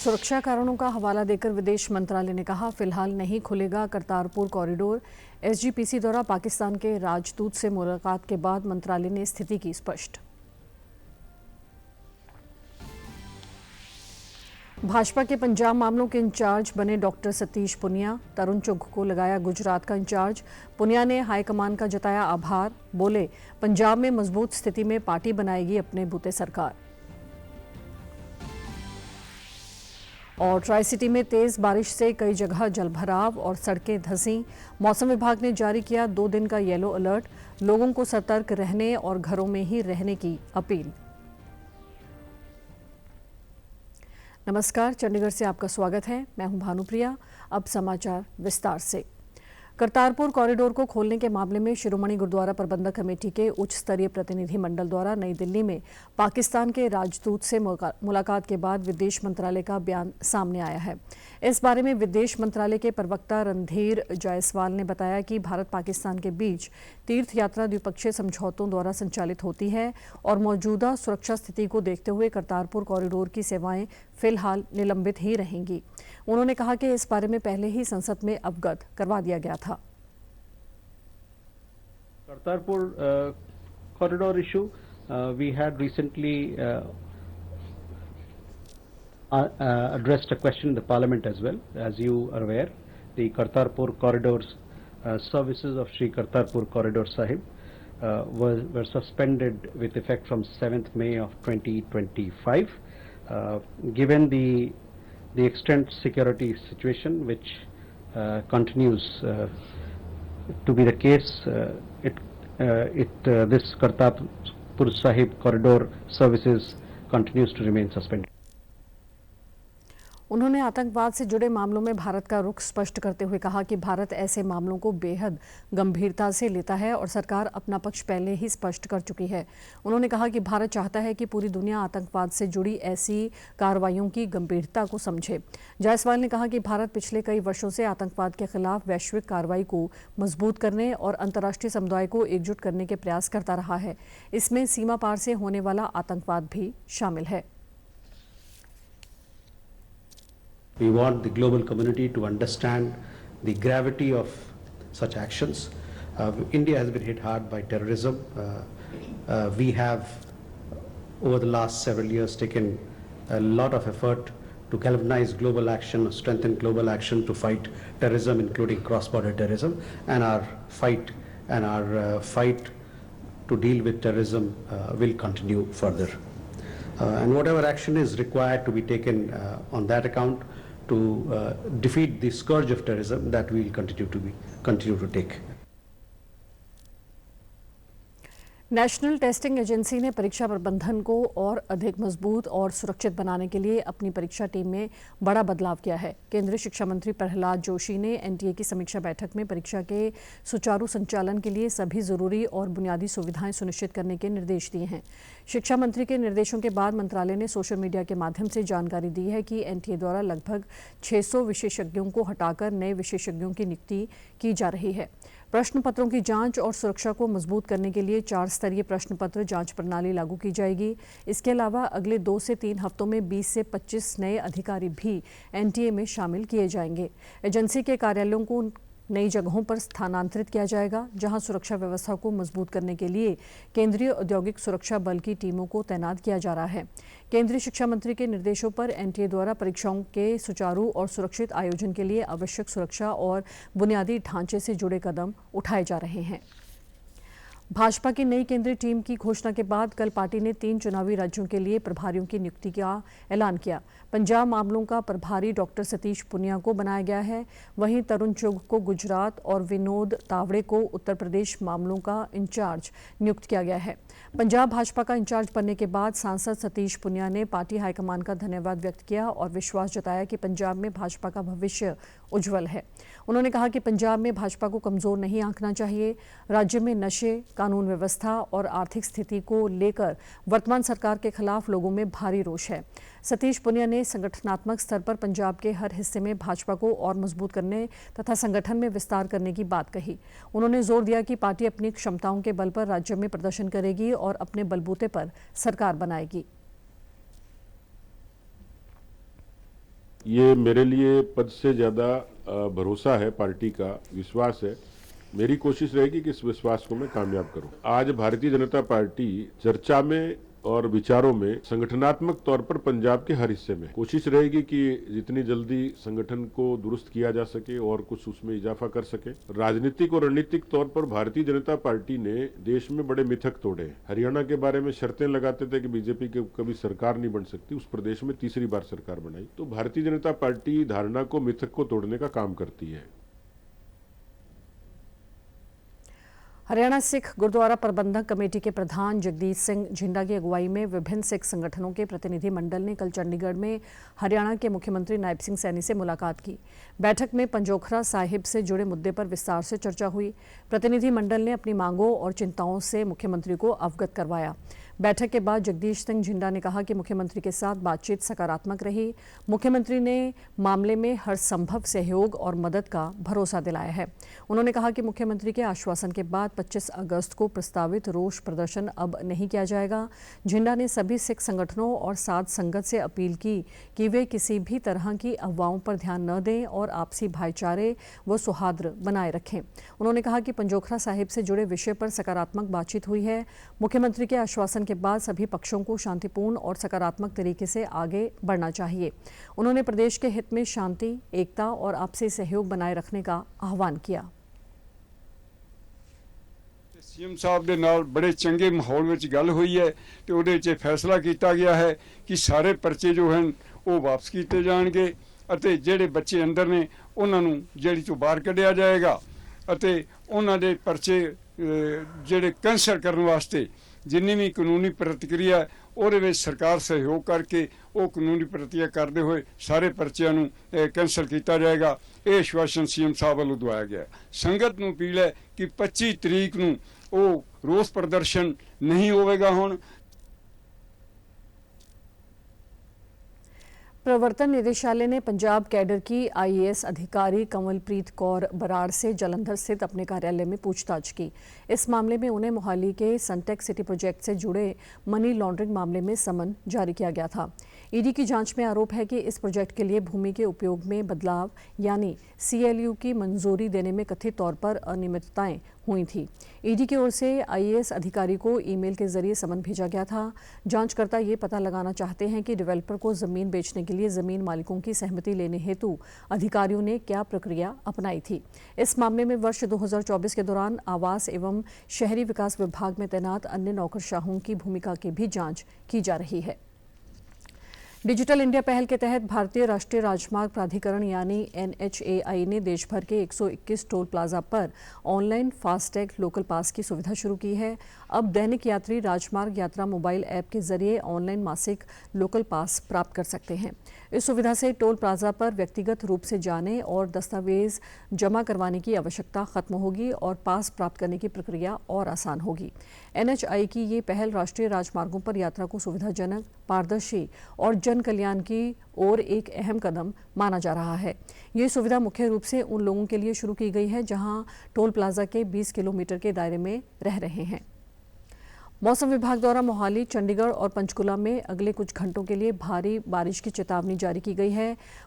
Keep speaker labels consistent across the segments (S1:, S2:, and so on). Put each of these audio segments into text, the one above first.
S1: सुरक्षा कारणों का हवाला देकर विदेश मंत्रालय ने कहा, फिलहाल नहीं खुलेगा करतारपुर कॉरिडोर। एसजीपीसी द्वारा पाकिस्तान के राजदूत से मुलाकात के बाद मंत्रालय ने स्थिति की स्पष्ट। भाजपा के पंजाब मामलों के इंचार्ज बने डॉक्टर सतीश पुनिया, तरुण चुघ को लगाया गुजरात का इंचार्ज। पुनिया ने हाईकमान का जताया आभार, बोले पंजाब में मजबूत स्थिति में पार्टी बनाएगी अपने बूते सरकार। और ट्राई सिटी में तेज बारिश से कई जगह जलभराव और सड़कें धंसी। मौसम विभाग ने जारी किया 2 दिन का येलो अलर्ट, लोगों को सतर्क रहने और घरों में ही रहने की अपील। नमस्कार, चंडीगढ़ से आपका स्वागत है। मैं हूं भानुप्रिया। अब समाचार विस्तार से। करतारपुर कॉरिडोर को खोलने के मामले में शिरोमणि गुरुद्वारा प्रबंधक कमेटी के उच्च स्तरीय प्रतिनिधि मंडल द्वारा नई दिल्ली में पाकिस्तान के राजदूत से मुलाकात के बाद विदेश मंत्रालय का बयान सामने आया है। इस बारे में विदेश मंत्रालय के प्रवक्ता रणधीर जायसवाल ने बताया कि भारत पाकिस्तान के बीच तीर्थ यात्रा द्विपक्षीय समझौतों द्वारा संचालित होती है और मौजूदा सुरक्षा स्थिति को देखते हुए करतारपुर कॉरिडोर की सेवाएं फिलहाल निलंबित ही रहेंगी। उन्होंने कहा कि इस बारे में पहले ही संसद में अवगत करवा दिया गया था।
S2: Kartarpur corridor issue, we had recently addressed a question in the Parliament as well. As you are aware, the Kartarpur corridors services of Sri Kartarpur Corridor Sahib were suspended with effect from 7th May of 2025. Given the extent security situation which continues to be the case, this Kartarpur Sahib corridor services continues to remain suspended.
S1: उन्होंने आतंकवाद से जुड़े मामलों में भारत का रुख स्पष्ट करते हुए कहा कि भारत ऐसे मामलों को बेहद गंभीरता से लेता है और सरकार अपना पक्ष पहले ही स्पष्ट कर चुकी है। उन्होंने कहा कि भारत चाहता है कि पूरी दुनिया आतंकवाद से जुड़ी ऐसी कार्रवाइयों की गंभीरता को समझे। जायसवाल ने कहा कि भारत पिछले कई वर्षों से आतंकवाद के खिलाफ वैश्विक कार्रवाई को मजबूत करने और अंतर्राष्ट्रीय समुदाय को एकजुट करने के प्रयास करता रहा है। इसमें सीमा पार से होने वाला आतंकवाद भी शामिल है।
S3: We want the global community to understand the gravity of such actions. India has been hit hard by terrorism. We have, over the last several years, taken a lot of effort to galvanize global action, strengthen global action to fight terrorism, including cross-border terrorism, and our fight to deal with terrorism will continue further. And whatever action is required to be taken on that account to defeat the scourge of terrorism, that we will continue to take.
S1: National testing agency ने परीक्षा प्रबंधन को और अधिक मजबूत और सुरक्षित बनाने के लिए अपनी परीक्षा टीम में बड़ा बदलाव किया है। केंद्रीय शिक्षा मंत्री प्रहलाद जोशी ने एनटीए की समीक्षा बैठक में परीक्षा के सुचारू संचालन के लिए सभी जरूरी और बुनियादी सुविधाएं सुनिश्चित करने के निर्देश दिए हैं। शिक्षा मंत्री के निर्देशों के बाद मंत्रालय ने सोशल मीडिया के माध्यम से जानकारी दी है कि एनटीए द्वारा लगभग 600 विशेषज्ञों को हटाकर नए विशेषज्ञों की नियुक्ति की जा रही है। प्रश्न पत्रों की जांच और सुरक्षा को मजबूत करने के लिए 4 स्तरीय प्रश्न पत्र जांच प्रणाली लागू की जाएगी। इसके अलावा अगले 2 से 3 हफ्तों में 20 से 25 नए अधिकारी भी एनटीए में शामिल किए जाएंगे। एजेंसी के कार्यालयों को नई जगहों पर स्थानांतरित किया जाएगा, जहां सुरक्षा व्यवस्था को मजबूत करने के लिए केंद्रीय औद्योगिक सुरक्षा बल की टीमों को तैनात किया जा रहा है। केंद्रीय शिक्षा मंत्री के निर्देशों पर एनटीए द्वारा परीक्षाओं के सुचारू और सुरक्षित आयोजन के लिए आवश्यक सुरक्षा और बुनियादी ढांचे से जुड़े कदम उठाए जा रहे हैं। भाजपा की नई केंद्रीय टीम की घोषणा के बाद कल पार्टी ने 3 चुनावी राज्यों के लिए प्रभारियों की नियुक्ति का ऐलान किया। पंजाब मामलों का प्रभारी डॉक्टर सतीश पुनिया को बनाया गया है, वहीं तरुण चुघ को गुजरात और विनोद तावड़े को उत्तर प्रदेश मामलों का इंचार्ज नियुक्त किया गया है। पंजाब भाजपा का इंचार्ज बनने के बाद सांसद सतीश पुनिया ने पार्टी हाईकमान का धन्यवाद व्यक्त किया और विश्वास जताया कि पंजाब में भाजपा का भविष्य उज्जवल है। उन्होंने कहा कि पंजाब में भाजपा को कमजोर नहीं आंकना चाहिए। राज्य में नशे, कानून व्यवस्था और आर्थिक स्थिति को लेकर वर्तमान सरकार के खिलाफ लोगों में भारी रोष है। सतीश पुनिया ने संगठनात्मक स्तर पर पंजाब के हर हिस्से में भाजपा को और मजबूत करने तथा संगठन में विस्तार करने की बात कही। उन्होंने जोर दिया कि पार्टी अपनी क्षमताओं के बल पर राज्य में प्रदर्शन करेगी और अपने बलबूते पर सरकार बनाएगी।
S4: ये मेरे लिए पद से ज़्यादा भरोसा है, पार्टी का विश्वास है। मेरी कोशिश रहेगी कि इस विश्वास को मैं कामयाब करूं। आज भारतीय जनता पार्टी चर्चा में और विचारों में संगठनात्मक तौर पर पंजाब के हर हिस्से में कोशिश रहेगी कि जितनी जल्दी संगठन को दुरुस्त किया जा सके और कुछ उसमें इजाफा कर सके। राजनीतिक और रणनीतिक तौर पर भारतीय जनता पार्टी ने देश में बड़े मिथक तोड़े। हरियाणा के बारे में शर्तें लगाते थे कि बीजेपी की कभी सरकार नहीं बन सकती, उस प्रदेश में तीसरी बार सरकार बनाई। तो भारतीय जनता पार्टी धारणा को, मिथक को तोड़ने का काम करती है।
S1: हरियाणा सिख गुरुद्वारा प्रबंधक कमेटी के प्रधान जगदीश सिंह झिंडा की अगुवाई में विभिन्न सिख संगठनों के प्रतिनिधि मंडल ने कल चंडीगढ़ में हरियाणा के मुख्यमंत्री नायब सिंह सैनी से मुलाकात की। बैठक में पंजोखरा साहिब से जुड़े मुद्दे पर विस्तार से चर्चा हुई। प्रतिनिधि मंडल ने अपनी मांगों और चिंताओं से मुख्यमंत्री को अवगत करवाया। बैठक के बाद जगदीश सिंह झिंडा ने कहा कि मुख्यमंत्री के साथ बातचीत सकारात्मक रही। मुख्यमंत्री ने मामले में हर संभव सहयोग और मदद का भरोसा दिलाया है। उन्होंने कहा कि मुख्यमंत्री के आश्वासन के बाद 25 अगस्त को प्रस्तावित रोष प्रदर्शन अब नहीं किया जाएगा। झिंडा ने सभी सिख संगठनों और साध संगत से अपील की कि वे किसी भी तरह की अफवाहों पर ध्यान न दें और आपसी भाईचारे व सौहार्द बनाए रखें। उन्होंने कहा कि पंजोखरा साहिब से जुड़े विषय पर सकारात्मक बातचीत हुई है। मुख्यमंत्री के आश्वासन के बाद सभी पक्षों को शांतिपूर्ण और सकारात्मक तरीके से आगे बढ़ना चाहिए। उन्होंने प्रदेश के हित में शांति, एकता और आपसी सहयोग बनाए रखने का आह्वान किया।
S5: सीएम साहब ਦੇ ਨਾਲ बड़े चंगे माहौल ਵਿੱਚ ਗੱਲ ਹੋਈ ਹੈ ਤੇ ਉਹਦੇ ਵਿੱਚ ਫੈਸਲਾ ਕੀਤਾ ਗਿਆ ਹੈ ਕਿ ਸਾਰੇ ਪਰਚੇ ਜੋ ਹਨ ਉਹ ਵਾਪਸ ਕੀਤੇ ਜਾਣਗੇ ਅਤੇ ਜਿਹੜੇ ਬੱਚੇ ਅੰਦਰ ਨੇ ਉਹਨਾਂ ਨੂੰ ਜੇਲ੍ਹ ਤੋਂ ਬਾਹਰ ਕੱਢਿਆ ਜਾਏਗਾ ਅਤੇ ਉਹਨਾਂ ਦੇ ਪਰਚੇ ਜਿਹੜੇ ਕੈਂਸਲ ਕਰਨ ਵਾਸਤੇ ਜਿੰਨੀ ਵੀ ਕਾਨੂੰਨੀ ਪ੍ਰਤੀਕਿਰਿਆ ਉਹਦੇ ਵਿੱਚ ਸਰਕਾਰ ਸਹਿਯੋਗ ਕਰਕੇ ਉਹ ਕਾਨੂੰਨੀ ਪ੍ਰਤੀਕਿਰਿਆ ਕਰਦੇ ਹੋਏ ਸਾਰੇ ਪਰਚਿਆਂ ਨੂੰ ਕੈਂਸਲ ਕੀਤਾ ਜਾਏਗਾ। ਇਹ ਆਸ਼ਵਾਸਨ ਸੀਐਮ ਸਾਹਿਬ ਵੱਲੋਂ ਦਵਾਇਆ ਗਿਆ। ਸੰਗਤ ਨੂੰ ਅਪੀਲ ਹੈ ਕਿ 25 ਤਰੀਕ ਨੂੰ ਉਹ ਰੋਸ ਪ੍ਰਦਰਸ਼ਨ ਨਹੀਂ ਹੋਵੇਗਾ। ਹੁਣ
S1: प्रवर्तन निदेशालय ने पंजाब कैडर की आईएएस अधिकारी कंवलप्रीत कौर बराड़ से जालंधर स्थित अपने कार्यालय में पूछताछ की। इस मामले में उन्हें मोहाली के सनटेक सिटी प्रोजेक्ट से जुड़े मनी लॉन्ड्रिंग मामले में समन जारी किया गया था। ईडी की जांच में आरोप है कि इस प्रोजेक्ट के लिए भूमि के उपयोग में बदलाव यानी सीएलयू की मंजूरी देने में कथित तौर पर अनियमितताएं हुई थी। ईडी की ओर से आईएएस अधिकारी को ईमेल के जरिए समन भेजा गया था। जांचकर्ता ये पता लगाना चाहते हैं कि डेवलपर को जमीन बेचने के लिए जमीन मालिकों की सहमति लेने हेतु अधिकारियों ने क्या प्रक्रिया अपनाई थी। इस मामले में वर्ष 2024 के दौरान आवास एवं शहरी विकास विभाग में तैनात अन्य नौकरशाहों की भूमिका की भी जांच की जा रही है। डिजिटल इंडिया पहल के तहत भारतीय राष्ट्रीय राजमार्ग प्राधिकरण यानी NHAI ने देश भर के 121 टोल प्लाजा पर ऑनलाइन फास्टैग लोकल पास की सुविधा शुरू की है। अब दैनिक यात्री राजमार्ग यात्रा मोबाइल ऐप के जरिए ऑनलाइन मासिक लोकल पास प्राप्त कर सकते हैं। इस सुविधा से टोल प्लाजा पर व्यक्तिगत रूप से जाने और दस्तावेज जमा करवाने की आवश्यकता खत्म होगी और पास प्राप्त करने की प्रक्रिया और आसान होगी। NHAI की ये पहल राष्ट्रीय राजमार्गों पर यात्रा को सुविधाजनक, पारदर्शी और जन कल्याण की ओर एक अहम कदम माना जा रहा है। ये सुविधा मुख्य रूप से उन लोगों के लिए शुरू की गई है जहां टोल प्लाजा के 20 किलोमीटर के दायरे में रह रहे हैं। मौसम विभाग द्वारा मोहाली, चंडीगढ़ और पंचकुला में अगले कुछ घंटों के लिए भारी बारिश की चेतावनी जारी की गई है।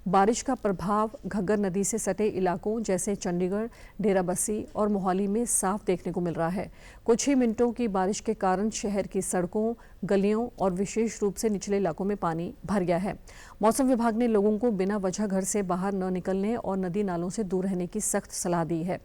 S1: बारिश का प्रभाव घग्गर नदी से सटे इलाकों जैसे चंडीगढ़, डेराबस्सी और मोहाली में साफ देखने को मिल रहा है। कुछ ही मिनटों की बारिश के कारण शहर की सड़कों, गलियों और विशेष रूप से निचले इलाकों में पानी भर गया है। मौसम विभाग ने लोगों को बिना वजह घर से बाहर न निकलने और नदी नालों से दूर रहने की सख्त सलाह दी है।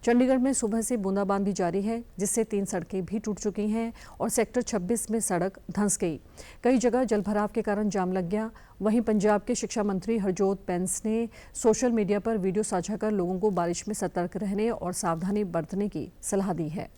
S1: चंडीगढ़ में सुबह से बूंदाबांदी जारी है, जिससे 3 सड़कें भी टूट चुकी हैं और सेक्टर 26 में सड़क धंस गई। कई जगह जलभराव के कारण जाम लग गया। वहीं पंजाब के शिक्षा मंत्री हरजोत बैंस ने सोशल मीडिया पर वीडियो साझा कर लोगों को बारिश में सतर्क रहने और सावधानी बरतने की सलाह दी है।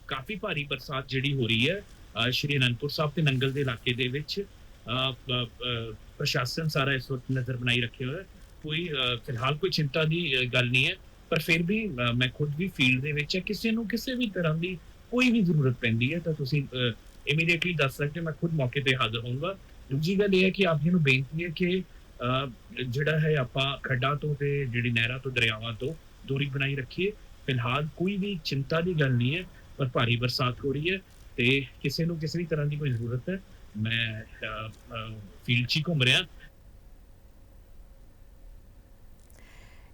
S6: काफी भारी बरसात जिहड़ी हो रही है श्री अनंदपुर साहब ते नंगल दे इलाके दे विच प्रशासन सारा इस वक्त नजर बनाई रखे हुए। कोई फिलहाल कोई चिंता की गल नहीं है, पर फिर भी मैं खुद भी फील्ड दे विच है। किसी नूं किसी भी तरह की कोई भी जरूरत पैंदी है तो तुसीं इमीडिएटली दस सकते, मैं खुद मौके पर हाजिर होऊंगा। दूजी गल यह है कि आप जी नूं बेनती है कि जिहड़ा है आपां खड्डां तो ते जिहड़ी नहरां तो दरियावां तो दूरी बनाई रखिए। फिलहाल कोई भी चिंता की गल नहीं है, पर भारी बरसात हो रही है तो किसी को किसी भी तरह की कोई जरूरत है मैं फील्ड 'ਚ ਹੀ ਘੁੰਮ ਰਿਹਾ।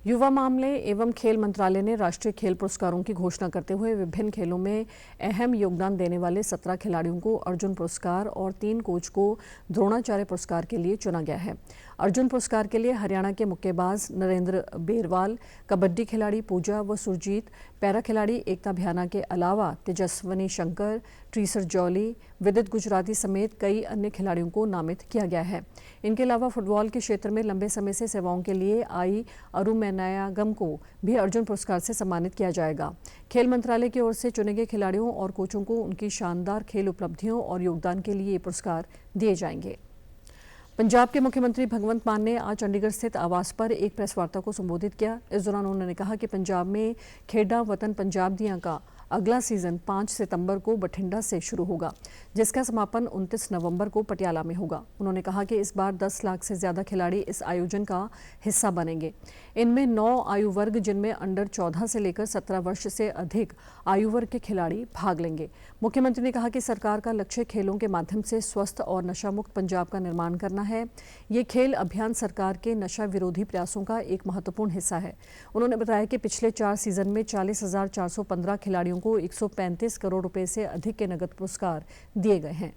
S1: युवा मामले एवं खेल मंत्रालय ने राष्ट्रीय खेल पुरस्कारों की घोषणा करते हुए विभिन्न खेलों में अहम योगदान देने वाले 17 खिलाड़ियों को अर्जुन पुरस्कार और 3 कोच को द्रोणाचार्य पुरस्कार के लिए चुना गया है। अर्जुन पुरस्कार के लिए हरियाणा के मुक्केबाज नरेंद्र बेरवाल, कबड्डी खिलाड़ी पूजा व सुरजीत, पैरा खिलाड़ी एकता भ्याना के अलावा तेजस्वनी शंकर, ट्रीसर जॉली, विदित गुजराती समेत कई अन्य खिलाड़ियों को नामित किया गया है। इनके अलावा फुटबॉल के क्षेत्र में लंबे समय से सेवाओं के लिए आई अरुमेनायागम को भी अर्जुन पुरस्कार से सम्मानित किया जाएगा। खेल मंत्रालय की ओर से चुने गए खिलाड़ियों और कोचों को उनकी शानदार खेल उपलब्धियों और योगदान के लिए ये पुरस्कार दिए जाएंगे। पंजाब के मुख्यमंत्री भगवंत मान ने आज चंडीगढ़ स्थित आवास पर एक प्रेस वार्ता को संबोधित किया। इस दौरान उन्होंने कहा कि पंजाब में खेडा वतन पंजाब दियां का अगला सीजन 5 सितंबर को बठिंडा से शुरू होगा, जिसका समापन 29 नवंबर को पटियाला में होगा। उन्होंने कहा कि इस बार 10 लाख से ज्यादा खिलाड़ी इस आयोजन का हिस्सा बनेंगे। इनमें 9 आयु वर्ग जिनमें अंडर 14 से लेकर 17 वर्ष से अधिक आयु वर्ग के खिलाड़ी भाग लेंगे। मुख्यमंत्री ने कहा कि सरकार का लक्ष्य खेलों के माध्यम से स्वस्थ और नशा मुक्त पंजाब का निर्माण करना है। ये खेल अभियान सरकार के नशा विरोधी प्रयासों का एक महत्वपूर्ण हिस्सा है। उन्होंने बताया कि पिछले 4 सीजन में 40,415 खिलाड़ियों को 135 करोड़ रुपए से अधिक के नगद पुरस्कार दिए गए हैं।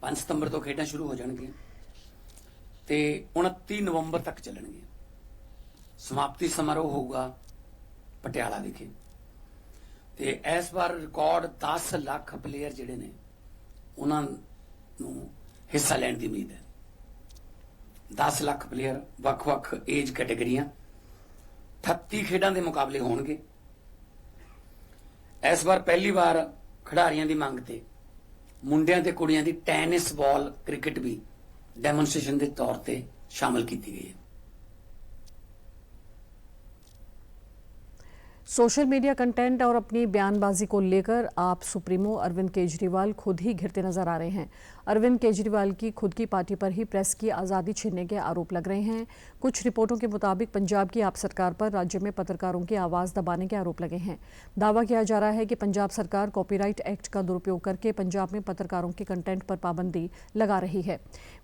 S7: 5 सितंबर तो खेडां शुरू हो जाएंगे ते 29 नवंबर तक चलणगे। समाप्ति समारोह होगा पटियाला विखे ते इस बार रिकॉर्ड 10 लाख प्लेयर जिहड़े ने उन्हां नूं हिस्सा लैण दी उम्मीद है। 10 लाख प्लेयर वख-वख एज कैटेगरियां 38 खेडां दे मुकाबले होणगे। इस बार पहली बार खिडारियां दी मंग ते मुंडियां ते कुड़ियां दी टेनिस बॉल क्रिकेट भी डेमोन्स्ट्रेशन के तौर पर शामिल की गई है।
S1: सोशल मीडिया कंटेंट और अपनी बयानबाजी को लेकर आप सुप्रीमो अरविंद केजरीवाल खुद ही घिरते नजर आ रहे हैं। अरविंद केजरीवाल की खुद की पार्टी पर ही प्रेस की आज़ादी छीनने के आरोप लग रहे हैं। कुछ रिपोर्टों के मुताबिक पंजाब की आप सरकार पर राज्य में पत्रकारों की आवाज़ दबाने के आरोप लगे हैं। दावा किया जा रहा है कि पंजाब सरकार कॉपीराइट एक्ट का दुरुपयोग करके पंजाब में पत्रकारों के कंटेंट पर पाबंदी लगा रही है।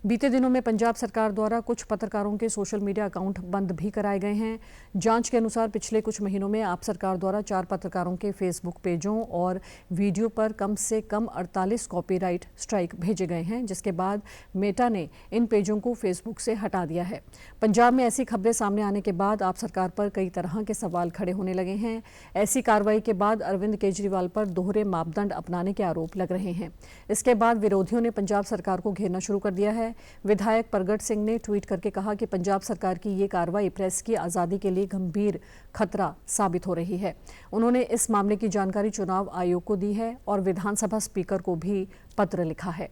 S1: बीते दिनों में पंजाब सरकार द्वारा कुछ पत्रकारों के सोशल मीडिया अकाउंट बंद भी कराए गए हैं। जांच के अनुसार पिछले कुछ महीनों में आप सरकार द्वारा 4 पत्रकारों के फेसबुक पेजों और वीडियो पर कम से कम 48 कॉपीराइट स्ट्राइक भेजे गए हैं, जिसके बाद मेटा ने इन पेजों को फेसबुक से हटा दिया है। पंजाब में ऐसी खबरें सामने आने के बाद आप सरकार पर कई तरह के सवाल खड़े होने लगे हैं। ऐसी कार्रवाई के बाद अरविंद केजरीवाल पर दोहरे मापदंड अपनाने के आरोप लग रहे हैं। इसके बाद विरोधियों ने पंजाब सरकार को घेरना शुरू कर दिया है। विधायक प्रगट सिंह ने ट्वीट करके कहा कि पंजाब सरकार की ये कार्रवाई प्रेस की आज़ादी के लिए गंभीर खतरा साबित हो रही है। उन्होंने इस मामले की जानकारी चुनाव आयोग को दी है और विधानसभा स्पीकर को भी पत्र लिखा है।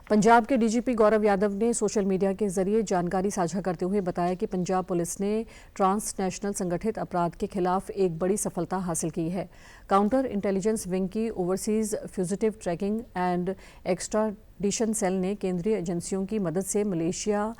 S1: पंजाब के डीजीपी गौरव यादव ने सोशल मीडिया के जरिए जानकारी साझा करते हुए बताया कि पंजाब पुलिस ने ट्रांसनेशनल संगठित अपराध के खिलाफ एक बड़ी सफलता हासिल की है। काउंटर इंटेलिजेंस विंग की overseas fugitive tracking and extradition cell ने केंद्रीय एजेंसियों की मदद से मलेशिया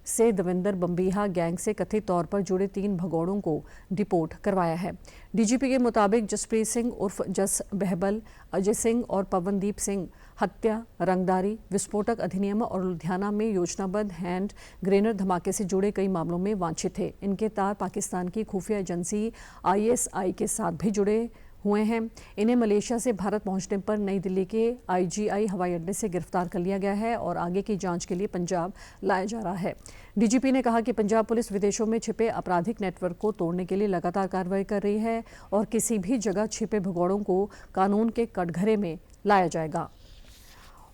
S1: से दविंदर बम्बीहा गैंग से कथित तौर पर जुड़े 3 भगौड़ों को डिपोर्ट करवाया है। डीजीपी के मुताबिक जसप्रीत सिंह उर्फ जस बहबल, अजय सिंह और पवनदीप सिंह हत्या, रंगदारी, विस्फोटक अधिनियम और लुधियाना में योजनाबद्ध हैंड ग्रेनेड धमाके से जुड़े कई मामलों में वांछित थे। इनके तार पाकिस्तान की खुफिया एजेंसी ISI के साथ भी जुड़े हुए हैं। इन्हें मलेशिया से भारत पहुंचने पर नई दिल्ली के IGI हवाई अड्डे से गिरफ्तार कर लिया गया है और आगे की जांच के लिए पंजाब लाया जा रहा है। डीजीपी ने कहा कि पंजाब पुलिस विदेशों में छिपे आपराधिक नेटवर्क को तोड़ने के लिए लगातार कार्रवाई कर रही है और किसी भी जगह छिपे भगौड़ों को कानून के कटघरे में लाया जाएगा।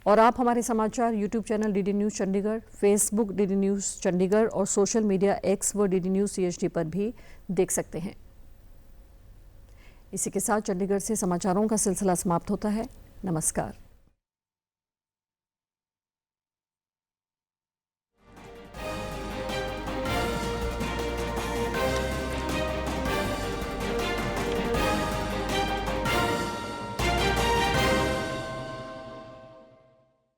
S1: और आप हमारे समाचार YouTube channel DD news Chandigarh, Facebook DD news Chandigarh और सोशल मीडिया X व DD न्यूज़ CHD पर भी देख सकते हैं। इसी के साथ चंडीगढ़ से समाचारों का सिलसिला समाप्त होता है। नमस्कार।